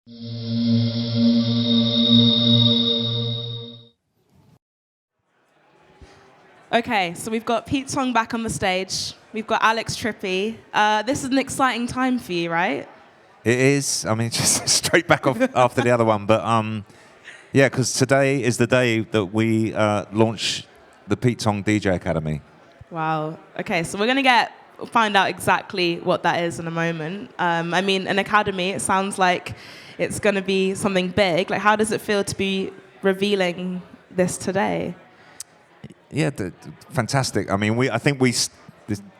Okay, so we've got Pete Tong back on the stage. We've got Alex Tripi. This is an exciting time for you, right? It is. I mean, just straight back off after the other one. But yeah, because today is the day that we launch the Pete Tong DJ Academy. Wow. Okay, so we're going to find out exactly what that is in a moment. I mean, an academy, it sounds like it's going to be something big. Like, how does it feel to be revealing this today? Yeah, fantastic. I mean,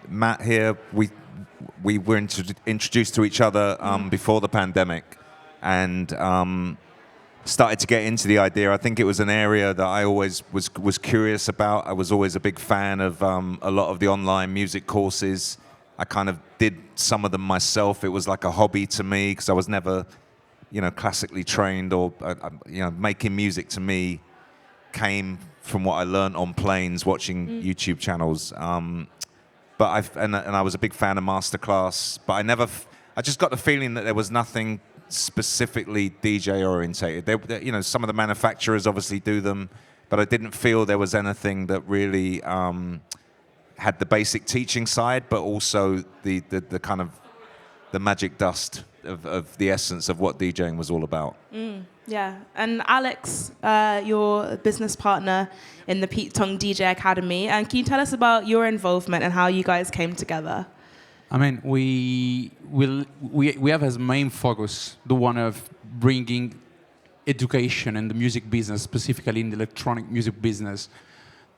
Matt here, we were introduced to each other before the pandemic, and started to get into the idea. I think it was an area that I always was curious about. I was always a big fan of a lot of the online music courses. I kind of did some of them myself. It was like a hobby to me because I was never, classically trained, or making music to me came from what I learned on planes watching YouTube channels. But I was a big fan of Masterclass, but I just got the feeling that there was nothing specifically DJ orientated. Some of the manufacturers obviously do them, but I didn't feel there was anything that really had the basic teaching side, but also the kind of the magic dust of the essence of what DJing was all about. Yeah, and Alex, you're a business partner in the Pete Tong DJ Academy, and can you tell us about your involvement and how you guys came together? I mean, we have as main focus the one of bringing education in the music business, specifically in the electronic music business,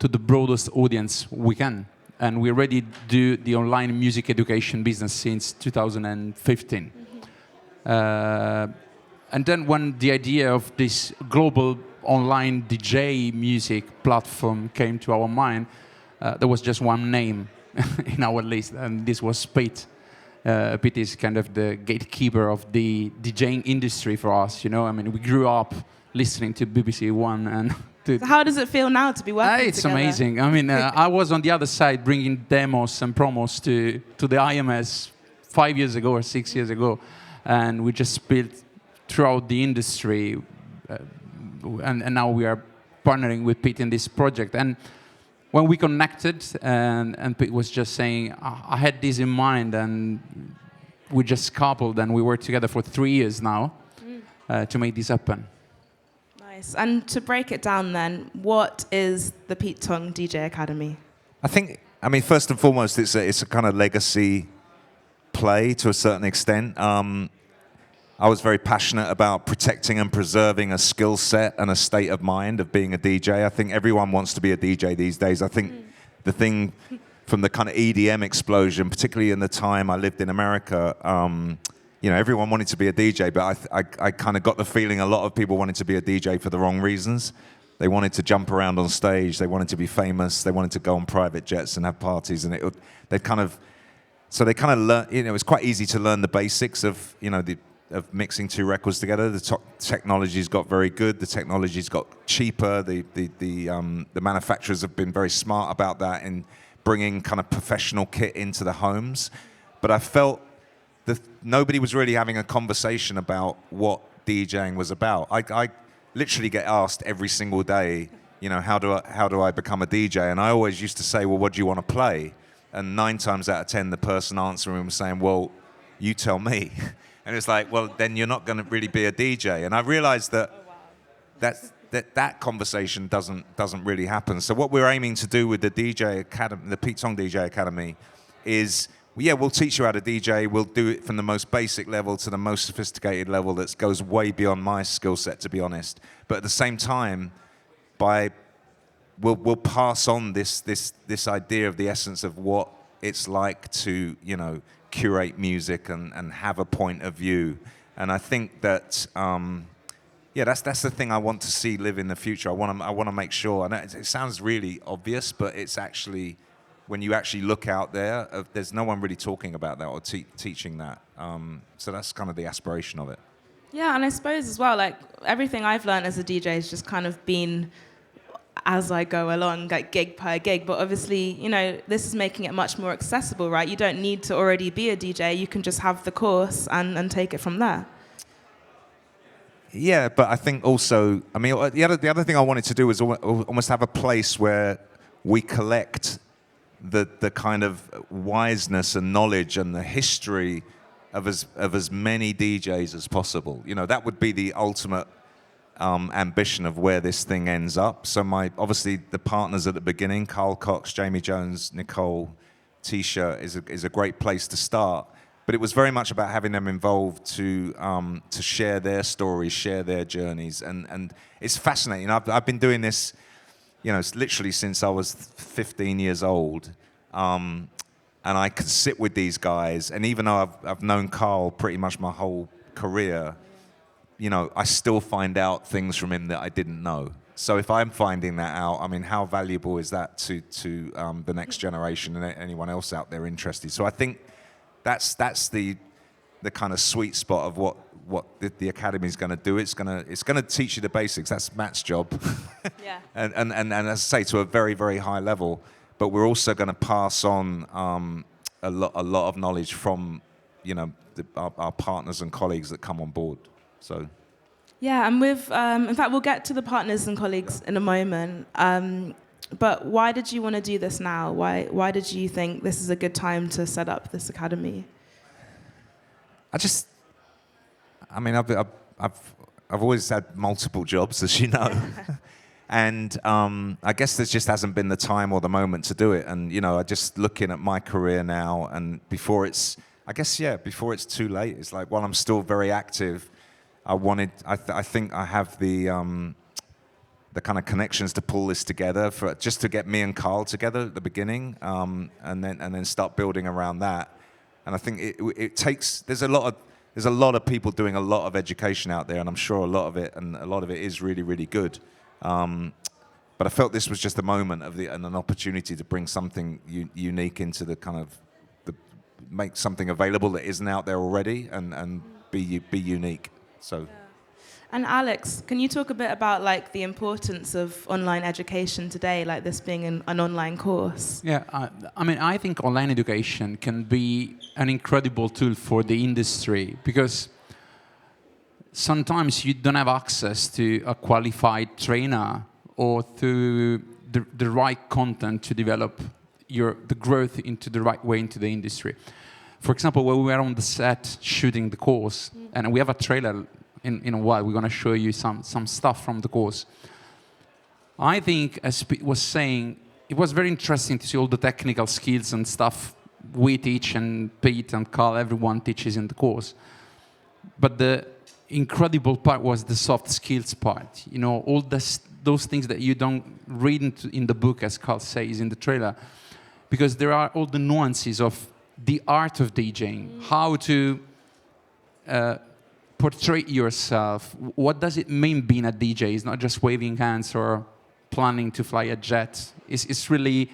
to the broadest audience we can. And we already do the online music education business since 2015. And then when the idea of this global online DJ music platform came to our mind, there was just one name in our list, and this was Pete. Pete is kind of the gatekeeper of the DJing industry for us. I mean, we grew up listening to BBC One and. So how does it feel now to be working It's together? amazing. I mean, I was on the other side bringing demos and promos to the IMS 5 years ago or 6 years ago, and we just built throughout the industry, and now we are partnering with Pete in this project. And when we connected, and Pete was just saying, I had this in mind, and we just coupled, and we worked together for 3 years now to make this happen. Nice. And to break it down then, what is the Pete Tong DJ Academy? I mean, first and foremost, it's a kind of legacy play to a certain extent. I was very passionate about protecting and preserving a skill set and a state of mind of being a DJ. I think everyone wants to be a DJ these days. I think the thing from the kind of EDM explosion, particularly in the time I lived in America, everyone wanted to be a DJ, but I kind of got the feeling a lot of people wanted to be a DJ for the wrong reasons. They wanted to jump around on stage. They wanted to be famous. They wanted to go on private jets and have parties. And they kind of learned. It was quite easy to learn the basics of of mixing two records together. The technology's got very good. The technology's got cheaper. The manufacturers have been very smart about that in bringing kind of professional kit into the homes. But I felt nobody was really having a conversation about what DJing was about. I literally get asked every single day, how do I become a DJ? And I always used to say, well, what do you want to play? And 9 times out of 10, the person answering was saying, well, you tell me. And it's like, well, then you're not going to really be a DJ. And I realized that conversation doesn't really happen. So what we're aiming to do with the DJ Academy, the Pete Tong DJ Academy, is we'll teach you how to DJ. We'll do it from the most basic level to the most sophisticated level that goes way beyond my skill set, to be honest. But at the same time, we'll pass on this idea of the essence of what it's like to curate music and have a point of view. And I think that that's the thing I want to see live in the future. I want to make sure. And it sounds really obvious, but it's actually, when you actually look out there, there's no one really talking about that or teaching that. So that's kind of the aspiration of it. Yeah, and I suppose as well, like everything I've learned as a DJ has just kind of been as I go along, like gig per gig. But obviously, this is making it much more accessible, right? You don't need to already be a DJ. You can just have the course and take it from there. Yeah, but I think also, I mean, the other thing I wanted to do was almost have a place where we collect the kind of wiseness and knowledge and the history of as many DJs as possible. You know, that would be the ultimate ambition of where this thing ends up. So obviously the partners at the beginning, Carl Cox, Jamie Jones, Nicole, Tisha, is a great place to start. But it was very much about having them involved to share their stories, share their journeys, and it's fascinating. I've been doing this, you know, literally since I was 15 years old, and I could sit with these guys, and even though I've known Carl pretty much my whole career, you know, I still find out things from him that I didn't know. So if I'm finding that out, I mean, how valuable is that to the next generation and anyone else out there interested? So I think that's the kind of sweet spot of what the academy is going to do. It's going to teach you the basics. That's Matt's job. Yeah. and as I say, to a very, very high level. But we're also going to pass on a lot of knowledge from, you know, our partners and colleagues that come on board. So. Yeah, and in fact, we'll get to the partners and colleagues in a moment. But why did you want to do this now? Why did you think this is a good time to set up this academy? I mean, I've always had multiple jobs, as you know, and I guess there just hasn't been the time or the moment to do it. And you know, I just looking at my career now, and before it's too late. It's like while I'm still very active, I think I have the kind of connections to pull this together just to get me and Carl together at the beginning, and then start building around that. And I think it takes. There's a lot of people doing a lot of education out there, and I'm sure a lot of it is really, really good. But I felt this was just a moment and an opportunity to bring something unique into the kind of make something available that isn't out there already, and be unique. So. Yeah. And Alex, can you talk a bit about like the importance of online education today, like this being an online course? Yeah, I mean, I think online education can be an incredible tool for the industry because sometimes you don't have access to a qualified trainer or to the right content to develop the growth into the right way into the industry. For example, when we were on the set shooting the course, and we have a trailer in a while, we're going to show you some stuff from the course. I think, as Pete was saying, it was very interesting to see all the technical skills and stuff we teach, and Pete and Carl, everyone teaches in the course. But the incredible part was the soft skills part. You know, all those things that you don't read in the book, as Carl says in the trailer, because there are all the nuances of the art of DJing, how to portray yourself. What does it mean being a DJ? It's not just waving hands or planning to fly a jet. It's really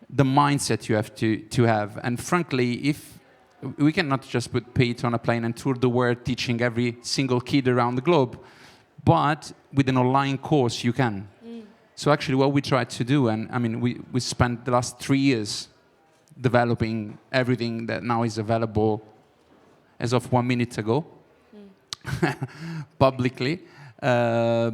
the mindset you have to have. And frankly, if we cannot just put Pete on a plane and tour the world teaching every single kid around the globe, but with an online course, you can. So actually what we tried to do, and I mean, we spent the last 3 years developing everything that now is available as of 1 minute ago, publicly, has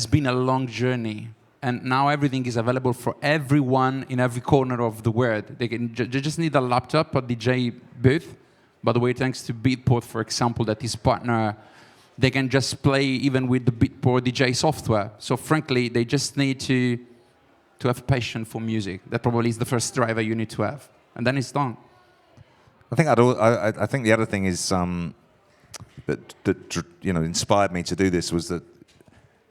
been a long journey. And now everything is available for everyone in every corner of the world. They just need a laptop, a DJ booth. By the way, thanks to Beatport, for example, that is partner, they can just play even with the Beatport DJ software. So frankly, they just need to have passion for music. That probably is the first driver you need to have. And then it's done. I think I think the other thing is that you know inspired me to do this was that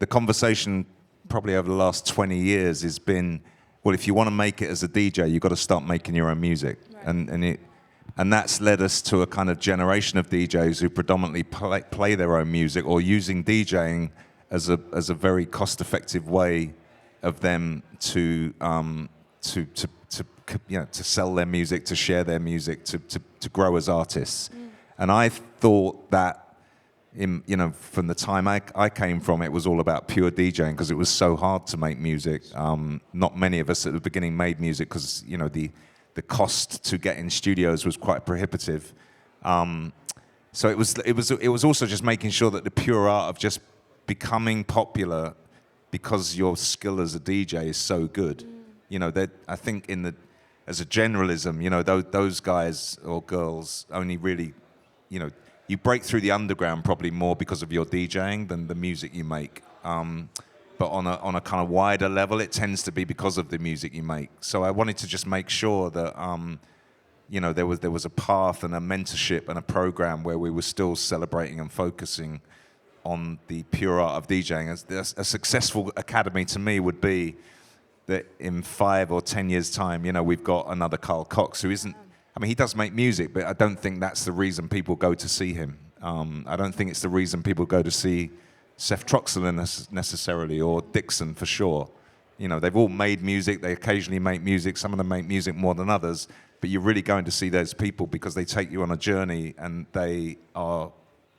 the conversation probably over the last 20 years has been, well, if you want to make it as a DJ, you've got to start making your own music, right. and that's led us to a kind of generation of DJs who predominantly play their own music or using DJing as a very cost-effective way of them to sell their music, to share their music, to grow as artists. And I thought that, from the time I came from, it was all about pure DJing because it was so hard to make music. Not many of us at the beginning made music because, the cost to get in studios was quite prohibitive. So it was also just making sure that the pure art of just becoming popular because your skill as a DJ is so good. You know, that I think as a generalism, you know, those guys or girls only really, you know, you break through the underground probably more because of your DJing than the music you make. But on a kind of wider level, it tends to be because of the music you make. So I wanted to just make sure that, you know, there was a path and a mentorship and a program where we were still celebrating and focusing on the pure art of DJing. A successful academy to me would be that in 5 or 10 years' time, you know, we've got another Carl Cox who isn't. I mean, he does make music, but I don't think that's the reason people go to see him. I don't think it's the reason people go to see Seth Troxler necessarily, or Dixon for sure. You know, they've all made music. They occasionally make music. Some of them make music more than others. But you're really going to see those people because they take you on a journey, and they are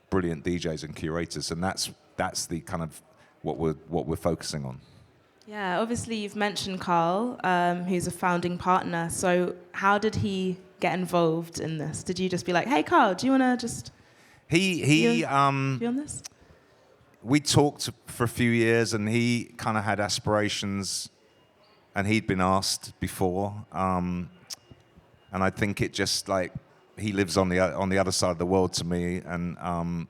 brilliant DJs and curators. And that's the kind of what we're focusing on. Yeah, obviously you've mentioned Carl, who's a founding partner. So how did he get involved in this? Did you just be like, hey, Carl, do you want to just be on this? We talked for a few years, and he kind of had aspirations, and he'd been asked before. And I think it just like he lives on the other side of the world to me, and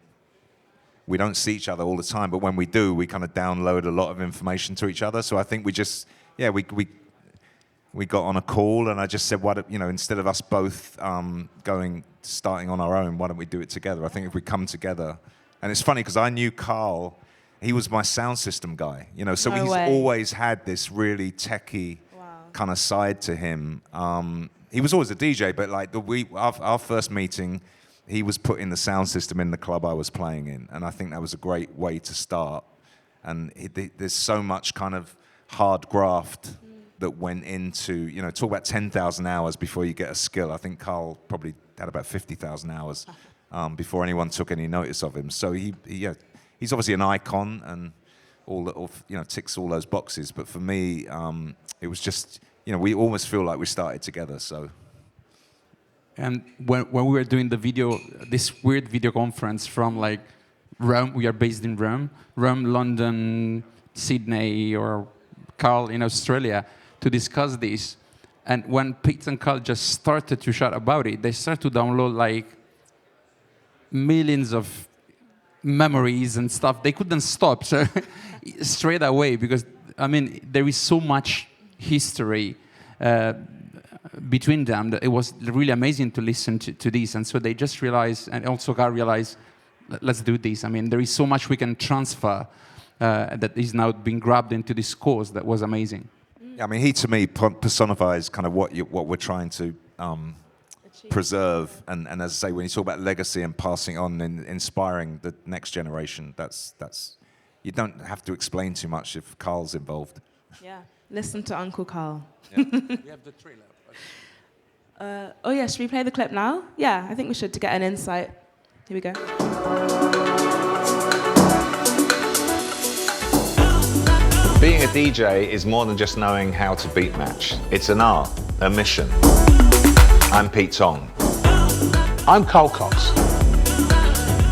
we don't see each other all the time, but when we do, we kind of download a lot of information to each other. So I think we just, we got on a call, and I just said, instead of us both starting on our own, why don't we do it together? I think if we come together, and it's funny because I knew Carl, he was my sound system guy, you know, so No he's way. always had this really techie kind of side to him. He was always a DJ, but like our first meeting, he was putting the sound system in the club I was playing in, and I think that was a great way to start. And there's so much kind of hard graft that went into, you know, talk about 10,000 hours before you get a skill. I think Carl probably had about 50,000 hours before anyone took any notice of him. So he's obviously an icon and ticks all those boxes. But for me, it was just, you know, we almost feel like we started together. So. And when we were doing this weird video conference from like Rome, we are based in Rome, London, Sydney, or Carl in Australia, to discuss this. And when Pete and Carl just started to chat about it, they started to download like millions of memories and stuff. They couldn't stop so straight away because, I mean, there is so much history between them that it was really amazing to listen to this. And so they just realized, and also Carl realized, let's do this. I mean, there is so much we can transfer that is now being grabbed into this course that was amazing. Yeah, I mean, he to me personifies kind of what we're trying to preserve. And as I say, when you talk about legacy and passing on and inspiring the next generation, that's you don't have to explain too much if Carl's involved. Yeah, listen to Uncle Carl. Yeah. We have the trailer. Should we play the clip now? Yeah, I think we should to get an insight. Here we go. Being a DJ is more than just knowing how to beat match. It's an art, a mission. I'm Pete Tong. I'm Carl Cox.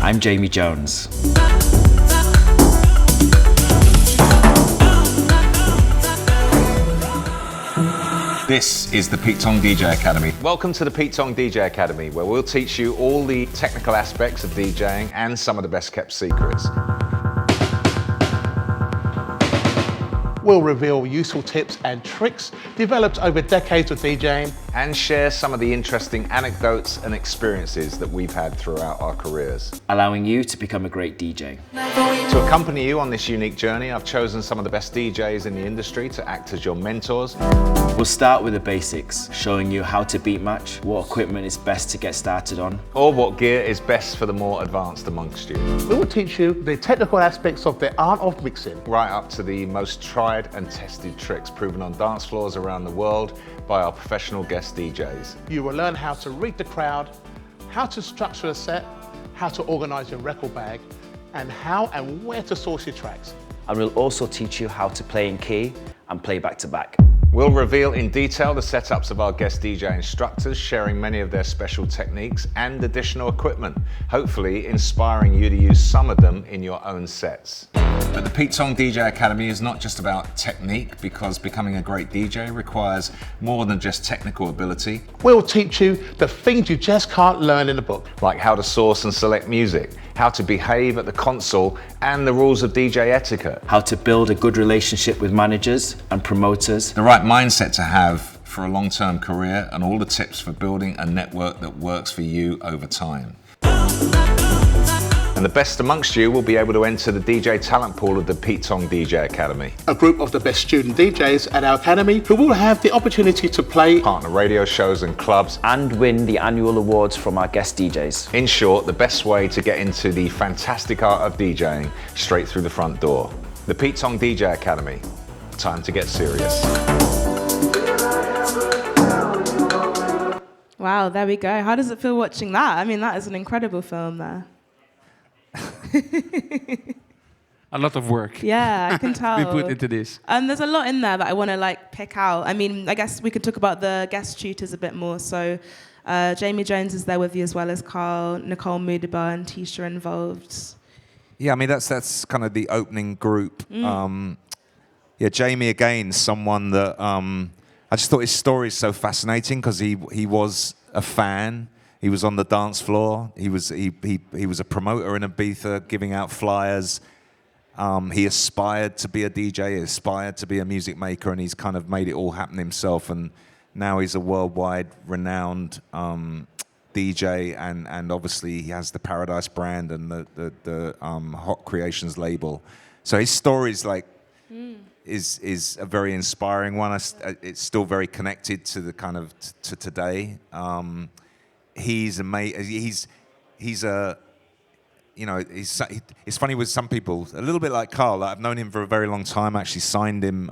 I'm Jamie Jones. This is the Pete Tong DJ Academy. Welcome to the Pete Tong DJ Academy, where we'll teach you all the technical aspects of DJing and some of the best kept secrets. We'll reveal useful tips and tricks developed over decades of DJing And share some of the interesting anecdotes and experiences that we've had throughout our careers. allowing you to become a great DJ. To accompany you on this unique journey, I've chosen some of the best DJs in the industry to act as your mentors. We'll start with the basics, showing you how to beat match, what equipment is best to get started on, Or what gear is best for the more advanced amongst you. We will teach you the technical aspects of the art of mixing. Right up to the most tried and tested tricks proven on dance floors around the world by our professional guest DJs. You will learn how to read the crowd, how to structure a set, how to organize your record bag, and how and where to source your tracks. and we'll also teach you how to play in key and play back to back. We'll reveal in detail the setups of our guest DJ instructors, sharing many of their special techniques and additional equipment, hopefully inspiring you to use some of them in your own sets. But the Pete Tong DJ Academy is not just about technique, because becoming a great DJ requires more than just technical ability. We'll teach you the things you just can't learn in a book. Like how to source and select music, how to behave at the console, and the rules of DJ etiquette. How to build a good relationship with managers and promoters. The right mindset to have for a long-term career, and all the tips for building a network that works for you over time. And the best amongst you will be able to enter the DJ talent pool of the Pete Tong DJ Academy. A group of the best student DJs at our academy who will have the opportunity to play Partner radio shows and clubs. And win the annual awards from our guest DJs. In short, the best way to get into the fantastic art of DJing straight through the front door. The Pete Tong DJ Academy. Time to get serious. Wow, there we go. How does it feel watching that? I mean, that is an incredible film there. A lot of work. Yeah, I can tell. We put into this. And there's a lot in there that I want to like pick out. I mean, I guess we could talk about the guest tutors a bit more. So Jamie Jones is there with you, as well as Carl, Nicole Mudiba and Tisha involved. Yeah, I mean, that's kind of the opening group. Yeah, Jamie, again, someone that I just thought his story is so fascinating, because he was a fan. He was on the dance floor. He was a promoter in Ibiza, giving out flyers. He aspired to be a DJ, he aspired to be a music maker, and he's kind of made it all happen himself. And now he's a worldwide renowned DJ, and obviously he has the Paradise brand and the Hot Creations label. So his story is like is a very inspiring one. It's still very connected to the kind of to today. He's amazing. He's a, you know, it's funny with some people, a little bit like Carl. I've known him for a very long time. I actually signed him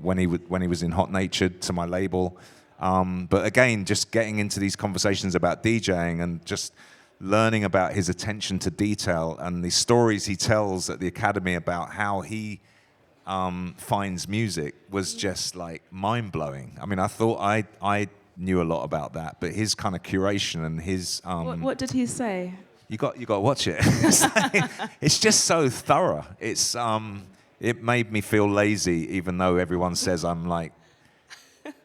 when he was in Hot Natured to my label. But again, just getting into these conversations about DJing and just learning about his attention to detail and the stories he tells at the academy about how he finds music was just like mind-blowing. I mean, I thought I knew a lot about that, but his kind of curation and his What did he say? You got to watch it. It's just so thorough. It made me feel lazy, even though everyone says I'm like.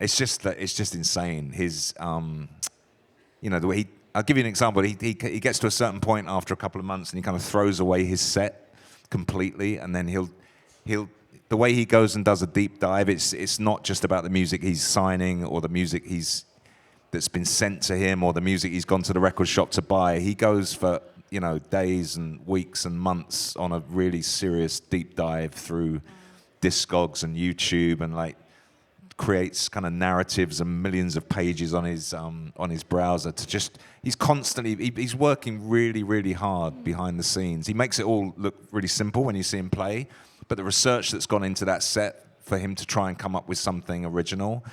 It's just insane. His you know, the way I'll give you an example. He gets to a certain point after a couple of months, and he kind of throws away his set completely, and then he'll the way he goes and does a deep dive, it's not just about the music he's signing or the music that's been sent to him or the music he's gone to the record shop to buy. He goes for, you know, days and weeks and months on a really serious deep dive through Discogs and YouTube, and like creates kind of narratives and millions of pages on his browser to just, he's working really, really hard behind the scenes. He makes it all look really simple when you see him play, but the research that's gone into that set for him to try and come up with something original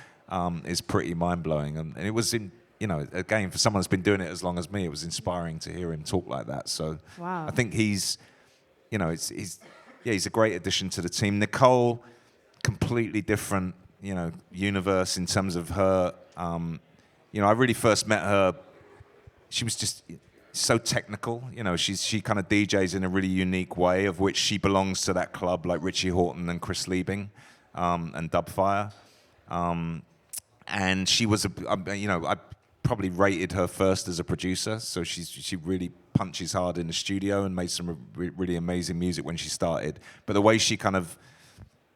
is pretty mind-blowing. And it was, you know, again, for someone that's been doing it as long as me, it was inspiring to hear him talk like that. So wow. I think he's, you know, he's a great addition to the team. Nicole, completely different, you know, universe in terms of her. You know, I really first met her, she was just so technical. You know, she kind of DJs in a really unique way, of which she belongs to that club like Richie Hawtin and Chris Liebing and Dubfire. And she was, you know, I probably rated her first as a producer. So she really punches hard in the studio and made some really amazing music when she started. But the way she kind of,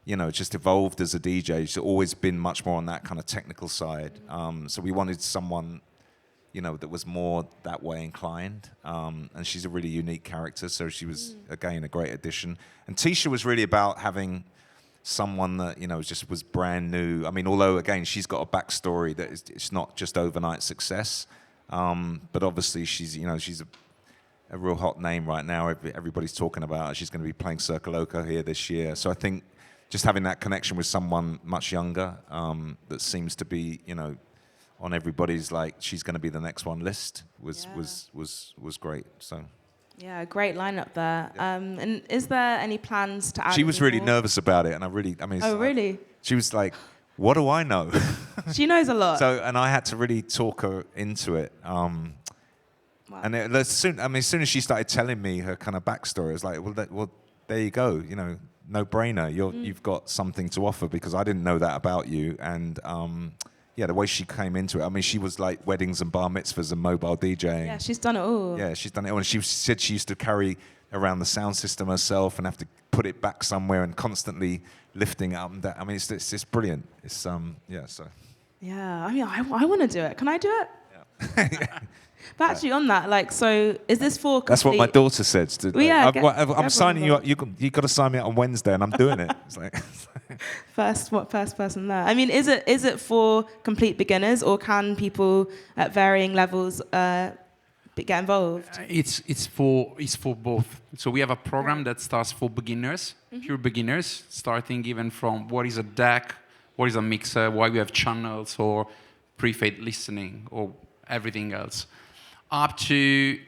you know, just evolved as a DJ, she's always been much more on that kind of technical side. So we wanted someone, you know, that was more that way inclined. And she's a really unique character. So she was, again, a great addition. And Tisha was really about having someone that, you know, just was brand new. I mean, although, again, she's got a backstory that it's not just overnight success. But obviously she's, you know, she's a real hot name right now. Everybody's talking about her. She's going to be playing Circle Oka here this year. So I think just having that connection with someone much younger that seems to be, you know, on everybody's like, she's going to be the next one list was great. So yeah, great lineup there. Yeah. And is there any plans to add? She was really nervous about it, and I mean. Oh, really? She was like, What do I know? She knows a lot. And I had to really talk her into it. Wow. And as soon as she started telling me her kind of backstory, I was like, well, there you go. You know, no brainer. You've got something to offer because I didn't know that about you. And the way she came into it. I mean, she was like weddings and bar mitzvahs and mobile DJing. Yeah, she's done it all. Yeah, she's done it all. And she said she used to carry around the sound system herself and have to put it back somewhere and constantly lifting it up and down. I mean, it's brilliant. It's so. Yeah, I mean, I want to do it. Can I do it? Yeah. But actually, on that, like, so is this for complete... That's what my daughter said. Well, yeah, I'm signing you up. You got to sign me up on Wednesday, and I'm doing it. It's like first person there. I mean, is it for complete beginners, or can people at varying levels get involved? It's for both. So we have a program that starts for beginners, pure beginners, starting even from what is a DAC, what is a mixer, why we have channels, or pre-fade listening, or everything else, up to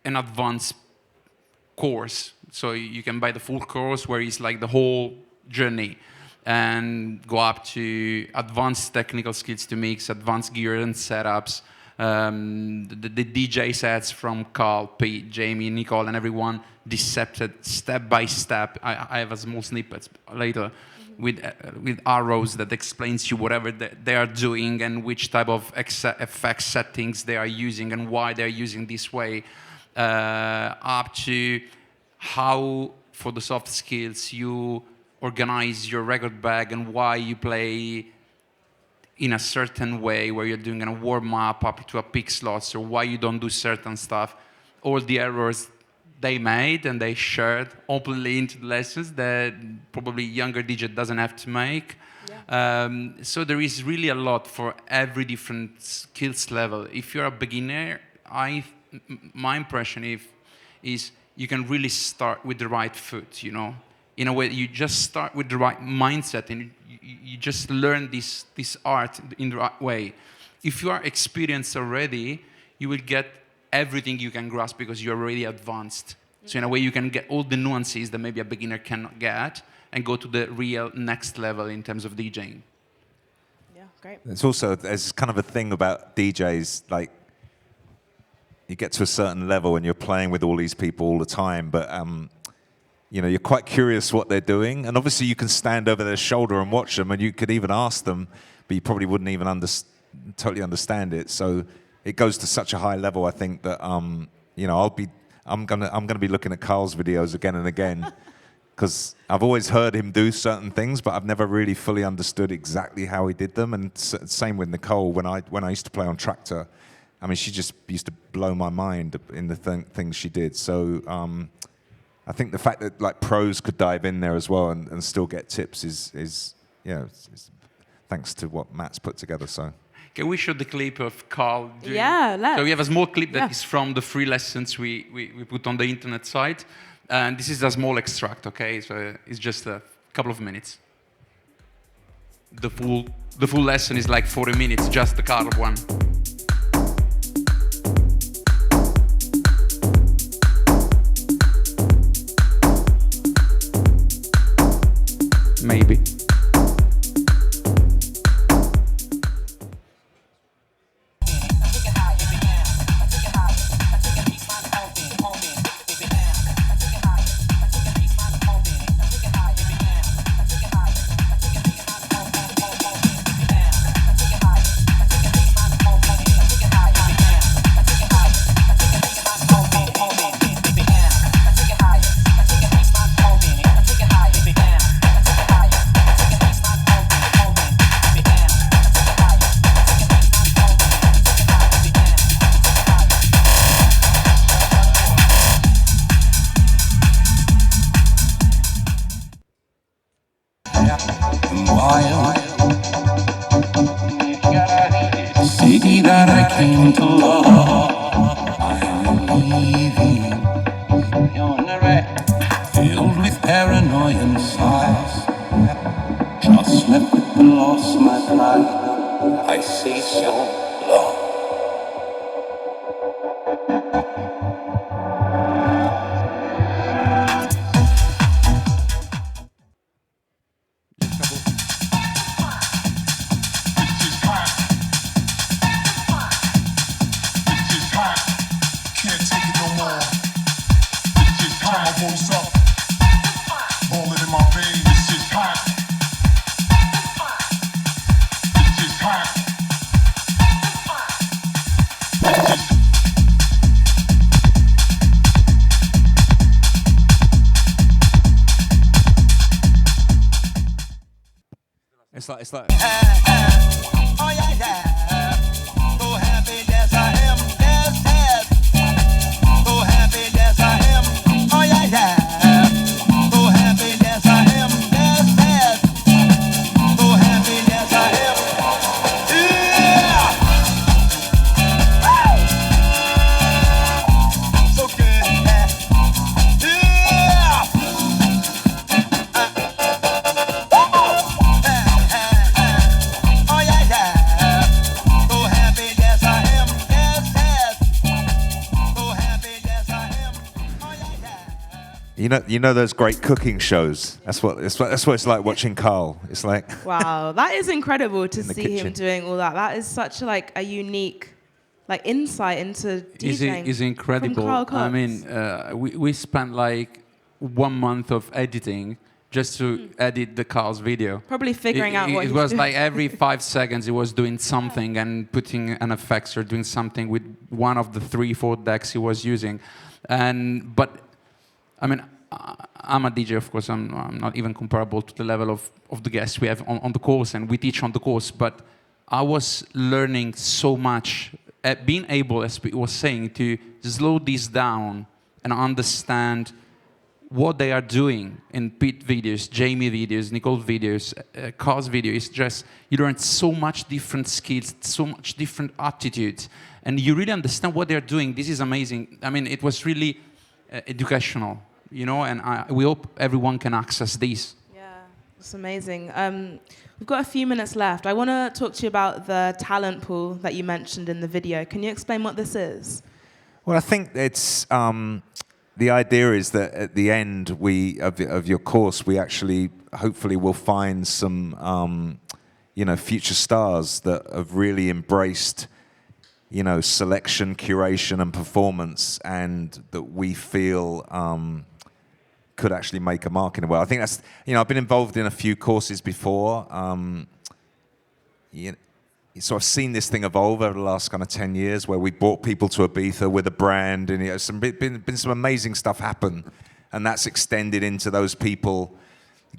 an advanced course. So you can buy the full course where it's like the whole journey, and go up to advanced technical skills to mix, advanced gear and setups, the DJ sets from Carl, Pete, Jamie, Nicole, and everyone dissected step by step. I have a small snippet later with arrows that explains you whatever they are doing and which type of effect settings they are using and why they're using this way, up to how, for the soft skills, you organize your record bag and why you play in a certain way, where you're doing a warm-up up to a peak slots, or why you don't do certain stuff. All the errors they made and they shared openly into the lessons that probably younger DJ doesn't have to make. Yeah. So there is really a lot for every different skills level. If you're a beginner, my impression is you can really start with the right foot, you know. In a way, you just start with the right mindset and you just learn this art in the right way. If you are experienced already, you will get everything you can grasp because you're already advanced. So in a way, you can get all the nuances that maybe a beginner cannot get and go to the real next level in terms of DJing. Yeah, great. There's kind of a thing about DJs, like you get to a certain level and you're playing with all these people all the time, but you're quite curious what they're doing, and obviously you can stand over their shoulder and watch them, and you could even ask them, but you probably wouldn't even totally understand it. So it goes to such a high level, I think, that I'm gonna be looking at Carl's videos again and again, because I've always heard him do certain things, but I've never really fully understood exactly how he did them. And same with Nicole, when I used to play on Tractor, I mean, she just used to blow my mind in the things she did. So I think the fact that like pros could dive in there as well and still get tips is thanks to what Matt's put together. So can we show the clip of Carl? Yeah, let's. So we have a small clip that is from the free lessons we put on the internet site, and this is a small extract. Okay, so it's just a couple of minutes. The full lesson is like 40 minutes, just the Carl one. Maybe. City that I came to love, I'm leaving. Filled with paranoia and sighs, just left with the loss of my pride. I say so long. close up. Ballin' in my veins, this shit's hot. This shit's hot. This shit's It's like. oh yeah, yeah. So happy, yes I am, yes, yes. So happy, yes I am, oh yeah, yeah. So happy, yes I am, yes, yes. So happy, yes I am, yeah. Woo! So good, yeah. Oh yeah, yeah. So happy, yes I am, yes, yes. So happy, yes I am, oh yeah, yeah. You know those great cooking shows. That's what it's like watching Carl. It's like Wow, that is incredible to In the see him kitchen. doing all that. That is such like a unique like insight into DJing. Is from incredible. Carl Cox. I mean, we spent like 1 month of editing just to edit the Carl's video. Probably figuring out what it he's was doing. like every 5 seconds he was doing something and putting an effects or doing something with one of the 3-4 decks he was using. But I mean, I'm a DJ, of course. I'm not even comparable to the level of the guests we have on the course, and we teach on the course. But I was learning so much, at being able, as we was saying, to slow this down and understand what they are doing in Pete videos, Jamie videos, Nicole videos, Carl's video. It's just, you learn so much different skills, so much different attitudes, and you really understand what they're doing. This is amazing. I mean, it was really educational, you know, and we hope everyone can access this. Yeah, it's amazing. We've got a few minutes left. I want to talk to you about the talent pool that you mentioned in the video. Can you explain what this is? Well, I think it's the idea is that at the end of your course, we actually hopefully will find some future stars that have really embraced selection, curation, and performance, and that we feel could actually make a mark in the world. I think that's I've been involved in a few courses before. So I've seen this thing evolve over the last kind of 10 years, where we brought people to Ibiza with a brand, and been some amazing stuff happen, and that's extended into those people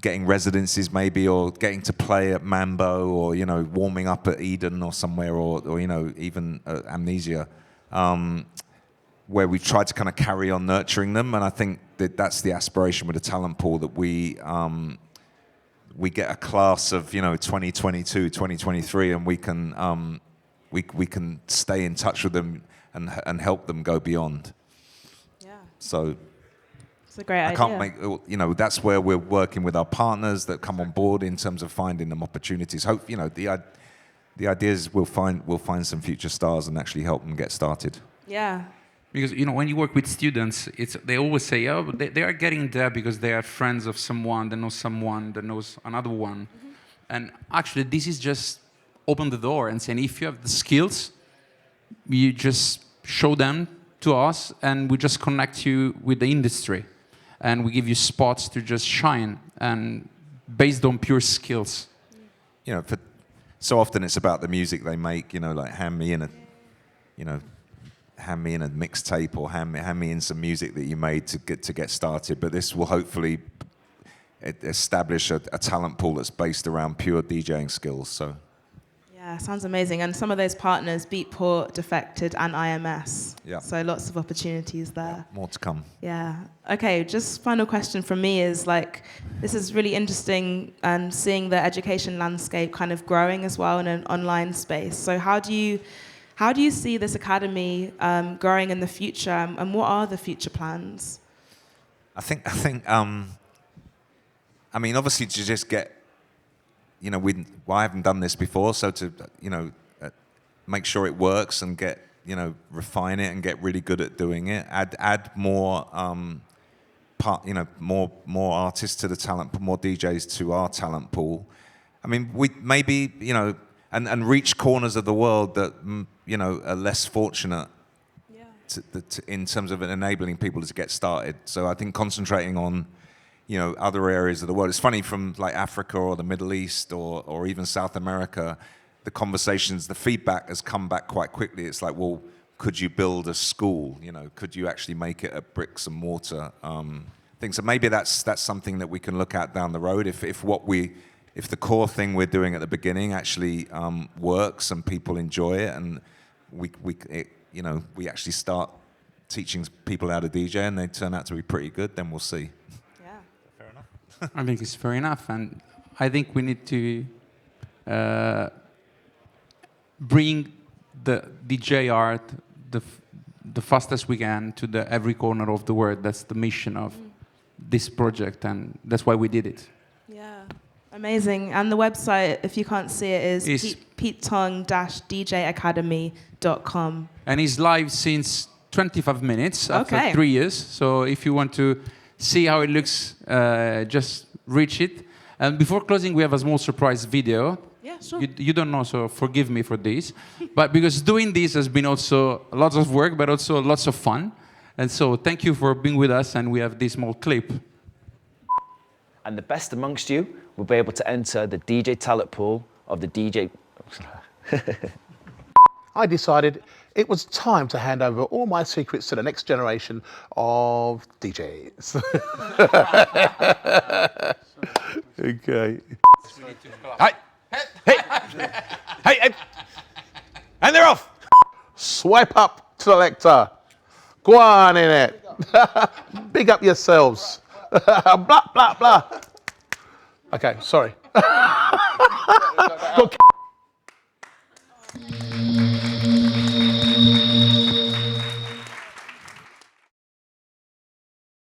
getting residencies maybe, or getting to play at Mambo, or warming up at Eden or somewhere, or even at Amnesia, where we've tried to kind of carry on nurturing them. And I think that's the aspiration with the talent pool, that we get a class of 2022, 2023, and we can stay in touch with them and help them go beyond. Yeah, So it's a great idea. I can't make that's where we're working with our partners that come on board in terms of finding them opportunities. Hope the idea is we'll find some future stars and actually help them get started. Yeah. Because when you work with students, they always say, oh, they are getting there because they are friends of someone that knows another one. Mm-hmm. And actually, this is just open the door and saying, if you have the skills, you just show them to us, and we just connect you with the industry, and we give you spots to just shine, and based on pure skills. So often it's about the music they make. Like hand me in a mixtape, or hand me in some music that you made to get started. But this will hopefully establish a talent pool that's based around pure DJing skills. So Yeah, sounds amazing. And some of those partners, Beatport, Defected, and IMS. Yeah. So lots of opportunities there. more to come. Yeah. Okay, just final question from me is this is really interesting, and seeing the education landscape kind of growing as well in an online space. So how do you see this academy growing in the future, and what are the future plans? I think obviously to just get, I haven't done this before, so to, make sure it works and get, refine it and get really good at doing it. Add more, more artists to the talent, more DJs to our talent pool. I mean, we maybe, and reach corners of the world that, are less fortunate in terms of enabling people to get started. So I think concentrating on, other areas of the world. It's funny, from like Africa or the Middle East or even South America, the conversations, the feedback has come back quite quickly. It's like, well, could you build a school? Could you actually make it a bricks and mortar thing? So maybe that's something that we can look at down the road. If the core thing we're doing at the beginning actually works and people enjoy it, and we actually start teaching people how to DJ and they turn out to be pretty good, then we'll see. I think it's fair enough, and I think we need to bring the DJ art the fastest we can to every corner of the world. That's the mission of this project, and that's why we did it. Yeah, amazing. And the website, if you can't see it, is PeteTong-DJacademy.com. And it's live since 25 minutes after Okay. 3 years. So if you want to see how it looks, just reach it. And before closing, we have a small surprise video. Yeah, sure. You don't know, so forgive me for this. But because doing this has been also lots of work, but also lots of fun. And so thank you for being with us, and we have this small clip. And the best amongst you will be able to enter the DJ talent pool of the DJ. I decided it was time to hand over all my secrets to the next generation of DJs. Okay. Hey! Hey! Hey! Hey! And they're off! Swipe up, selector. Go on in it. Big up yourselves. Blah, blah, blah. Okay, sorry. Go,